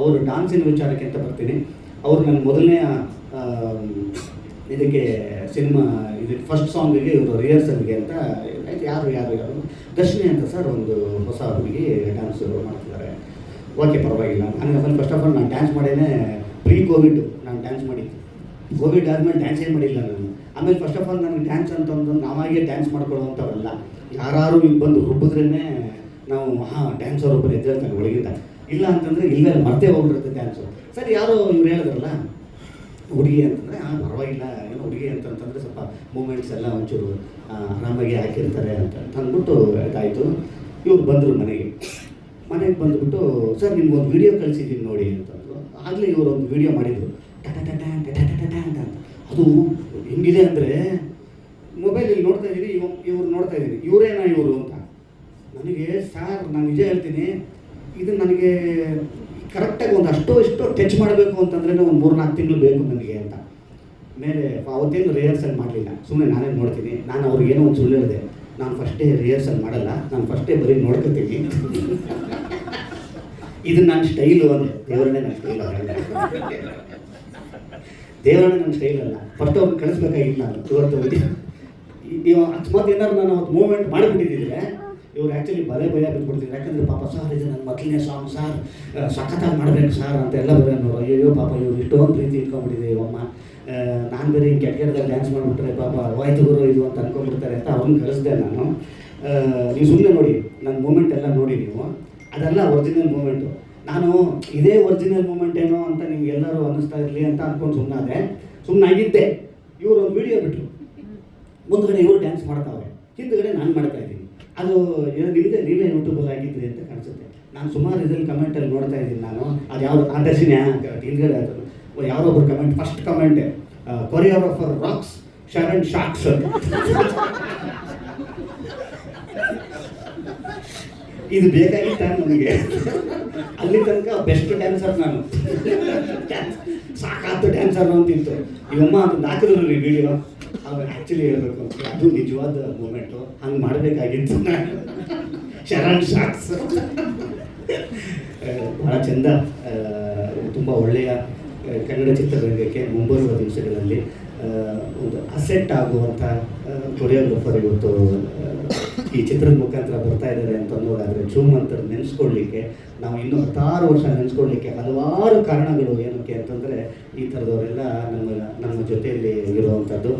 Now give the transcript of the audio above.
ಅವರು ಡಾನ್ಸಿನ ವಿಚಾರಕ್ಕೆ ಅಂತ ಬರ್ತೀನಿ. ಅವರು ನನ್ನ ಮೊದಲನೇ ಇದಕ್ಕೆ ಸಿನಿಮಾ ಇದಕ್ಕೆ ಫಸ್ಟ್ ಸಾಂಗಿಗೆ ಇವರು ರಿಹರ್ಸಲ್ಗೆ ಅಂತ ಯಾರು ದರ್ಶಿನಿ ಅಂತ ಸರ್ ಒಂದು ಹೊಸ ಹುಡುಗಿ ಡ್ಯಾನ್ಸ್ ಮಾಡ್ತಿದ್ದಾರೆ. ಓಕೆ ಪರವಾಗಿಲ್ಲ. ನನಗೆ ಫಸ್ಟ್ ಆಫ್ ಆಲ್ ನಾನು ಡ್ಯಾನ್ಸ್ ಮಾಡೇನೆ ಪ್ರೀ ಕೋವಿಡ್ ನಾನು ಡ್ಯಾನ್ಸ್ ಮಾಡಿದ್ದು. ಕೋವಿಡ್ ಆದಮೇಲೆ ಡ್ಯಾನ್ಸೇ ಮಾಡಿಲ್ಲ ನಾನು. ಆಮೇಲೆ ಫಸ್ಟ್ ಆಫ್ ಆಲ್ ನನಗೆ ಡ್ಯಾನ್ಸ್ ಅಂತಂದು ನಾವಾಗೇ ಡ್ಯಾನ್ಸ್ ಮಾಡ್ಕೊಳ್ಳೋವಂಥವ್ರಲ್ಲ. ಯಾರು ಇಲ್ಲಿ ಬಂದು ರುಬ್ಬಿದ್ರೇ ನಾವು ಡ್ಯಾನ್ಸರ್ ಒಬ್ಬರು ಎದ್ದೇಳ್ತಾನೆ ಒಳಗಿಂದ. ಇಲ್ಲ ಅಂತಂದರೆ ಇಲ್ಲೇ ಮರ್ತೇ ಹೋಗ್ಬಿಡುತ್ತೆ ಡ್ಯಾನ್ಸು. ಸರಿ ಯಾರೋ ಇವ್ರು ಹೇಳಿದ್ರಲ್ಲ ಹುಡುಗಿ ಅಂತಂದರೆ ಪರವಾಗಿಲ್ಲ, ಏನೋ ಹುಡುಗಿ ಅಂತಂತಂದರೆ ಸ್ವಲ್ಪ ಮೂಮೆಂಟ್ಸ್ ಎಲ್ಲ ಒಂಚೂರು ಆರಾಮಾಗಿ ಹಾಕಿರ್ತಾರೆ ಅಂತ ಅಂದ್ಬಿಟ್ಟು ಇದಾಯಿತು. ಇವ್ರು ಬಂದರು ಮನೆಗೆ ಬಂದುಬಿಟ್ಟು ಸರ್ ನಿಮ್ಗೊಂದು ವಿಡಿಯೋ ಕಳಿಸಿದ್ದೀನಿ ನೋಡಿ ಅಂತಂದರು. ಆಗಲೇ ಇವರು ಒಂದು ವಿಡಿಯೋ ಮಾಡಿದರು ಅಂತ. ಅದು ಹೆಂಗಿದೆ ಅಂದರೆ ಮೊಬೈಲಲ್ಲಿ ನೋಡ್ತಾ ಇದ್ದೀವಿ, ಇವ್ರು ನೋಡ್ತಾ ಇದ್ದೀವಿ, ಇವರೇನಾ ಇವರು ಅಂತ. ನನಗೆ ಸರ್ ನಾನು ನಿಜ ಹೇಳ್ತೀನಿ, ಇದು ನನಗೆ ಕರೆಕ್ಟಾಗಿ ಒಂದು ಇಷ್ಟೋ ಟಚ್ ಮಾಡಬೇಕು ಅಂತಂದ್ರೆ ಒಂದು 3-4 ತಿಂಗಳು ಬೇಕು ನನಗೆ ಅಂತ. ಮೇಲೆ ಅವತ್ತೇನು ರಿಹರ್ಸಲ್ ಮಾಡಲಿಲ್ಲ, ಸುಮ್ಮನೆ ನಾನೇ ನೋಡ್ತೀನಿ. ನಾನು ಅವ್ರಿಗೇನೋ ಒಂದು ಸುಳ್ಳು ಹೇಳಿದೆ, ನಾನು ಫಸ್ಟೇ ರಿಹರ್ಸಲ್ ಮಾಡಲ್ಲ, ನಾನು ಫಸ್ಟೇ ಬರೀ ನೋಡ್ಕೊತೀನಿ. ಇದು ನನ್ನ ಸ್ಟೈಲು ಅಂದೆ. ದೇವರನ್ನೇ ನನ್ನ ಸ್ಟೈಲ್ ಅಲ್ಲ, ದೇವರನ್ನೇ ನನ್ನ ಸ್ಟೈಲ್ ಅಲ್ಲ. ಫಸ್ಟ್ ಅವ್ರನ್ನ ಕಳಿಸ್ಬೇಕಾಗಿತ್ತು ನಾನು. ಇವತ್ತು ಅಕಸ್ಮಾತ್ ಏನಾದ್ರು ನಾನು ಅವತ್ತು ಮೂವ್ಮೆಂಟ್ ಮಾಡಿಬಿಟ್ಟಿದ್ದಿದ್ರೆ ಇವ್ರು ಆ್ಯಕ್ಚುಲಿ ಭಯ ಬಿಟ್ಬಿಡ್ತಿದ್ರು. ಯಾಕಂದರೆ ಪಾಪ ಸಾರ್ ಇದು ನನ್ನ ಮೊದಲನೇ ಸಾಂಗ್ ಸಾರ್, ಸಖತ್ತಾಗಿ ಮಾಡಬೇಕು ಸಾರ್ ಅಂತೆಲ್ಲ ಬರೋರು. ಅಯ್ಯೋ ಪಾಪ ಇವ್ರು ಇಷ್ಟೊಂದು ಪ್ರೀತಿ ಇಟ್ಕೊಂಡ್ಬಿಟ್ಟಿದೆ ಇವಮ್ಮ, ನಾನು ಬೇರೆ ಹಿಂಗೆ ಕೆಟ್ಟದಾಗ ಡ್ಯಾನ್ಸ್ ಮಾಡಿಬಿಟ್ರೆ ಪಾಪ ವಾಯ್ತು ಗುರು ಇದು ಅಂತ ಅನ್ಕೊಂಡ್ಬಿಡ್ತಾರೆ ಅಂತ ಅವ್ರನ್ನ ಕಳಿಸ್ದೆ ನಾನು. ನೀವು ಸುಮ್ಮನೆ ನೋಡಿ ನನ್ನ ಮೂಮೆಂಟ್ ಎಲ್ಲ ನೋಡಿ ನೀವು, ಅದೆಲ್ಲ ಒರಿಜಿನಲ್ ಮೂಮೆಂಟು. ನಾನು ಇದೇ ಒರಿಜಿನಲ್ ಮೂಮೆಂಟ್ ಏನೋ ಅಂತ ನಿಮ್ಗೆಲ್ಲರೂ ಅನ್ನಿಸ್ತಾ ಇರಲಿ ಅಂತ ಅಂದ್ಕೊಂಡು ಸುಮ್ಮನಾಗಿದ್ದೆ. ಇವರು ಒಂದು ವಿಡಿಯೋ ಬಿಟ್ಟರು, ಮುಂದ್ಗಡೆ ಇವರು ಡ್ಯಾನ್ಸ್ ಮಾಡ್ತಾವ್ರೆ, ಹಿಂದ್ಗಡೆ ನಾನು ಮಾಡ್ತಾ ಇದ್ದೀನಿ. ಅದು ನೀವೇ ಯೂಟ್ಯೂಬಲ್ಲಿ ಹಾಕಿದ್ರಿ ಅಂತ ಕಾಣಿಸುತ್ತೆ. ನಾನು ಸುಮಾರು ಇದ್ರಲ್ಲಿ ಕಮೆಂಟಲ್ಲಿ ನೋಡ್ತಾ ಇದ್ದೀನಿ ನಾನು. ಅದು ಯಾವುದು ಆದರ್ಶಿನಿ ಹಿಂದ್ಗಡೆ ಅದು ಯಾರೊಬ್ಬರು ಕಮೆಂಟ್, ಫಸ್ಟ್ ಕಮೆಂಟೆ ಕೊರಿಯೋಗ್ರಾಫರ್ ರಾಕ್ಸ್ ಶರಣ್ ಶಾಕ್ಸ್. ಇದು ಬೇಕಾಗಿತ್ತ ನನಗೆ? ಅಲ್ಲಿ ತನಕ ಬೆಸ್ಟ್ ಡ್ಯಾನ್ಸರ್ ನಾನು, ಸಾಕಾತು ಡ್ಯಾನ್ಸರ್ ಅಂತಿತ್ತು. ಇವಮ್ಮ ಅದನ್ನು ಹಾಕಿದ್ರು ರೀ ವಿಡಿಯೋ. ಅವ್ರು ಆ್ಯಕ್ಚುಲಿ ಹೇಳ್ಬೇಕು ಅಂತ ಅದು ನಿಜವಾದ ಮೂಮೆಂಟು, ಹಂಗೆ ಮಾಡಬೇಕಾಗಿತ್ತು ನಾನು. ಶರಣ್ ಶಾಕ್ಸ್ ಭಾಳ ಚೆಂದ, ತುಂಬ ಒಳ್ಳೆಯ ಕನ್ನಡ ಚಿತ್ರರಂಗಕ್ಕೆ ಮುಂಬರುವ ದಿವಸಗಳಲ್ಲಿ ಒಂದು ಅಸೆಟ್ ಆಗುವಂಥ ಕೊರಿಯೋಗ್ರಫರ್ ಇವತ್ತು ಈ ಚಿತ್ರದ ಮುಖಾಂತರ ಬರ್ತಾ ಇದ್ದಾರೆ ಅಂತ ಅನ್ನೋದಾದರೆ ಶ್ರೀಮಂತರು ನೆನೆಸ್ಕೊಳ್ಳಿಕ್ಕೆ, ನಾವು ಇನ್ನೂ 16 ವರ್ಷ ನೆನೆಸ್ಕೊಳ್ಳಿಕ್ಕೆ ಹಲವಾರು ಕಾರಣಗಳು. ಏನಕ್ಕೆ ಅಂತಂದರೆ ಈ ಥರದವರೆಲ್ಲ ನಮ್ಮ ಜೊತೆಯಲ್ಲಿ ಇರುವಂಥದ್ದು.